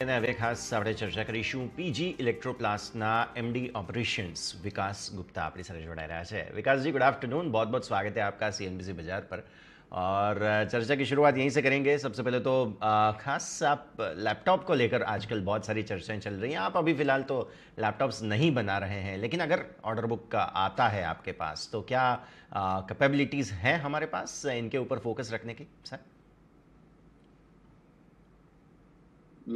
અને હવે ખાસ આપણે ચર્ચા કરીશું પીજી ઇલેક્ટ્રોપ્લાસ્ટના એમडी ऑपरेशंस विकास गुप्ता अपनी साथ जोड़ा रहा है। विकास जी, गुड आफ्टरनून, बहुत बहुत स्वागत है आपका सीएनबीसी बाजार पर। और चर्चा की शुरुआत यहीं से करेंगे। सबसे पहले तो खास आप लैपटॉप को लेकर आजकल बहुत सारी चर्चाएं चल रही हैं। आप अभी फ़िलहाल तो लैपटॉप्स नहीं बना रहे हैं, लेकिन अगर ऑर्डर बुक का आता है आपके पास तो क्या कैपेबिलिटीज़ हैं हमारे पास इनके ऊपर फोकस रखने की सर?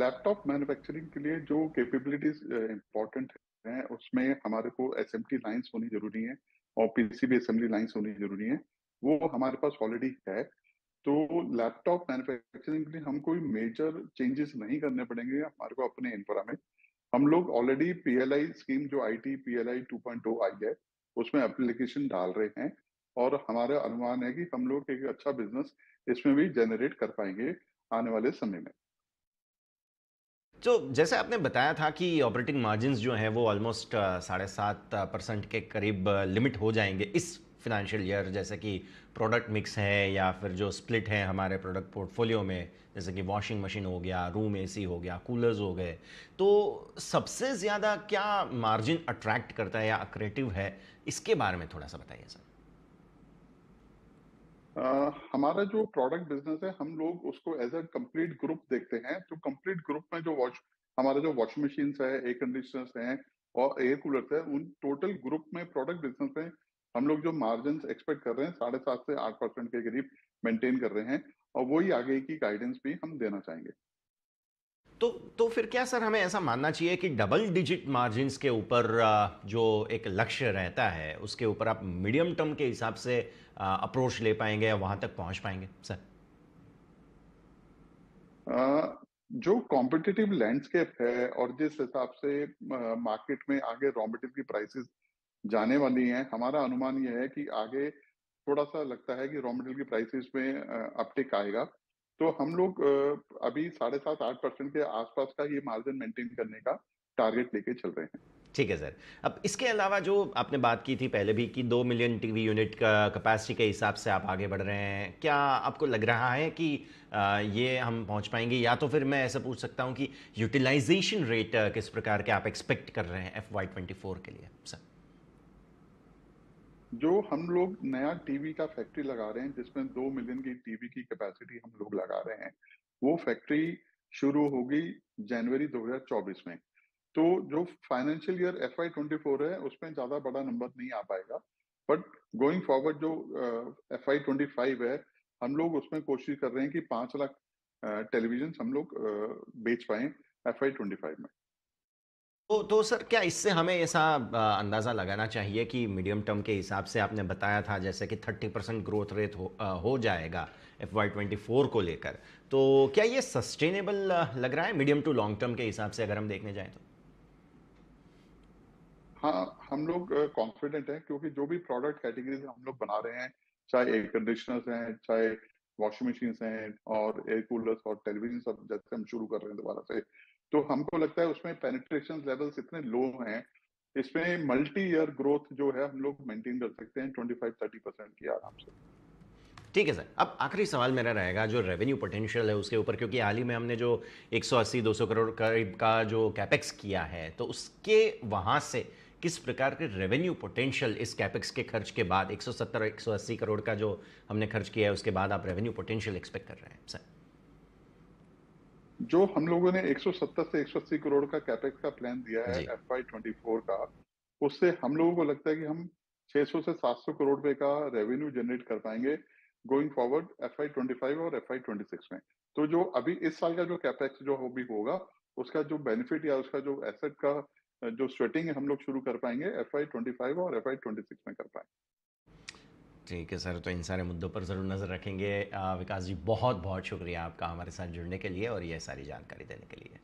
लैपटॉप मैन्युफैक्चरिंग के लिए जो कैपेबिलिटीज इम्पोर्टेंट हैं उसमें हमारे को एसएमटी लाइंस होनी जरूरी है और पीसीबी असेंबली लाइंस होनी जरूरी है। वो हमारे पास ऑलरेडी है। तो लैपटॉप मैन्युफैक्चरिंग के लिए हम कोई मेजर चेंजेस नहीं करने पड़ेंगे हमारे को अपने इंफ्रा में। हम लोग ऑलरेडी पीएलआई स्कीम जो आईटी पीएलआई 2.0 आई है उसमें एप्लीकेशन डाल रहे हैं और हमारा अनुमान है कि हम लोग एक अच्छा बिजनेस इसमें भी जनरेट कर पाएंगे आने वाले समय में। तो जैसे आपने बताया था कि ऑपरेटिंग मार्जिन्स जो हैं वो ऑलमोस्ट 7.5% के करीब लिमिट हो जाएंगे इस फिनेंशियल ईयर, जैसे कि प्रोडक्ट मिक्स है या फिर जो स्प्लिट है हमारे प्रोडक्ट पोर्टफोलियो में, जैसे कि वॉशिंग मशीन हो गया, रूम एसी हो गया, कूलर्स हो गए। तो सबसे ज़्यादा क्या मार्जिन अट्रैक्ट करता है या अक्रेटिव है, इसके बारे में थोड़ा सा बताइए सर। हमारा जो प्रोडक्ट बिजनेस है हम लोग उसको एज अ कंप्लीट ग्रुप देखते हैं। तो कंप्लीट ग्रुप में जो हमारा जो वॉशिंग मशीन है, एयर कंडीशनर्स हैं और एयर कूलर्स है, उन टोटल ग्रुप में प्रोडक्ट बिजनेस में हम लोग जो मार्जिन एक्सपेक्ट कर रहे हैं 7.5 से 8% के करीब मेंटेन कर रहे हैं और वही आगे की गाइडेंस भी हम देना चाहेंगे। तो फिर क्या सर हमें ऐसा मानना चाहिए कि डबल डिजिट मार्जिन्स के ऊपर जो एक लक्ष्य रहता है उसके ऊपर आप मीडियम टर्म के हिसाब से अप्रोच ले पाएंगे या वहां तक पहुंच पाएंगे सर? जो कॉम्पिटिटिव लैंडस्केप है और जिस हिसाब से मार्केट में आगे रॉ मटेरियल की प्राइसेस जाने वाली हैं, हमारा अनुमान यह है कि आगे थोड़ा सा लगता है कि रॉ मटेरियल की प्राइसेस में अपटिक आएगा। तो हम लोग अभी 7.5-8% के आसपास का ये मार्जिन मेंटेन करने का टारगेट लेके चल रहे हैं। ठीक है सर। अब इसके अलावा जो आपने बात की थी पहले भी कि 2 मिलियन टीवी यूनिट का कैपेसिटी के हिसाब से आप आगे बढ़ रहे हैं, क्या आपको लग रहा है कि ये हम पहुंच पाएंगे? या तो फिर मैं ऐसा पूछ सकता हूं कि यूटिलाइजेशन रेट किस प्रकार के आप एक्सपेक्ट कर रहे हैं FY24 के लिए सर? जो हम लोग नया टीवी का फैक्ट्री लगा रहे हैं जिसमें 2 मिलियन की टीवी की कैपेसिटी हम लोग लगा रहे हैं, वो फैक्ट्री शुरू होगी जनवरी 2024 में। तो जो फाइनेंशियल ईयर FY24 है उसमें ज्यादा बड़ा नंबर नहीं आ पाएगा। बट गोइंग फॉरवर्ड जो FY25 है, हम लोग उसमें कोशिश कर रहे हैं कि 5 लाख टेलीविजन हम लोग बेच पाए FY25 में। तो सर क्या इससे हमें ऐसा अंदाज़ा लगाना चाहिए कि मीडियम टर्म के हिसाब से आपने बताया था जैसे कि 30% ग्रोथ रेट हो जाएगा FY24 को लेकर, तो क्या ये सस्टेनेबल लग रहा है मीडियम टू लॉन्ग टर्म के हिसाब से अगर हम देखने जाएं तो? हाँ, हम लोग कॉन्फिडेंट हैं क्योंकि जो भी प्रोडक्ट कैटेगरीज हम लोग बना रहे हैं, चाहे एयर कंडीशनर्स हैं, चाहे वॉशिंग मशीन हैं और एयर कूलर्स और टेलीविजन, सब जैसे हम शुरू कर रहे हैं दोबारा से, तो हमको लगता है उसमें पेनिट्रेशन लेवल्स इतने लो हैं, इसमें मल्टी ईयर ग्रोथ जो है हम लोग मेंटेन कर सकते हैं 25-30% की आराम से। ठीक है सर। अब आखिरी सवाल मेरा रहेगा जो रेवेन्यू पोटेंशियल है उसके ऊपर, क्योंकि हाल ही में हमने जो 180-200 करोड़ करीब का जो कैपेक्स किया है, तो उसके वहाँ से किस प्रकार के रेवेन्यू पोटेंशियल इस कैपेक्स के खर्च के बाद 170-180 करोड़ का जो हमने खर्च किया है उसके बाद आप रेवेन्यू पोटेंशियल एक्सपेक्ट कर रहे हैं सर? जो हम लोगों ने 170 से 180 करोड़ का कैपेक्स का प्लान दिया है जी। FY24 का, उससे हम लोगों को लगता है कि हम 600 से 700 करोड़ रुपए का रेवेन्यू जनरेट कर पाएंगे गोइंग फॉरवर्ड FY25 और FY26 में। तो जो अभी इस साल का जो कैपेक्स जो भी होगा उसका जो बेनिफिट या उसका जो एसेट का जो स्वेटिंग हम लोग शुरू कर पाएंगे FY25 और FY26 में कर पाएंगे। ठीक है सर, तो इन सारे मुद्दों पर ज़रूर नज़र रखेंगे। विकास जी, बहुत बहुत शुक्रिया आपका हमारे साथ जुड़ने के लिए और ये सारी जानकारी देने के लिए।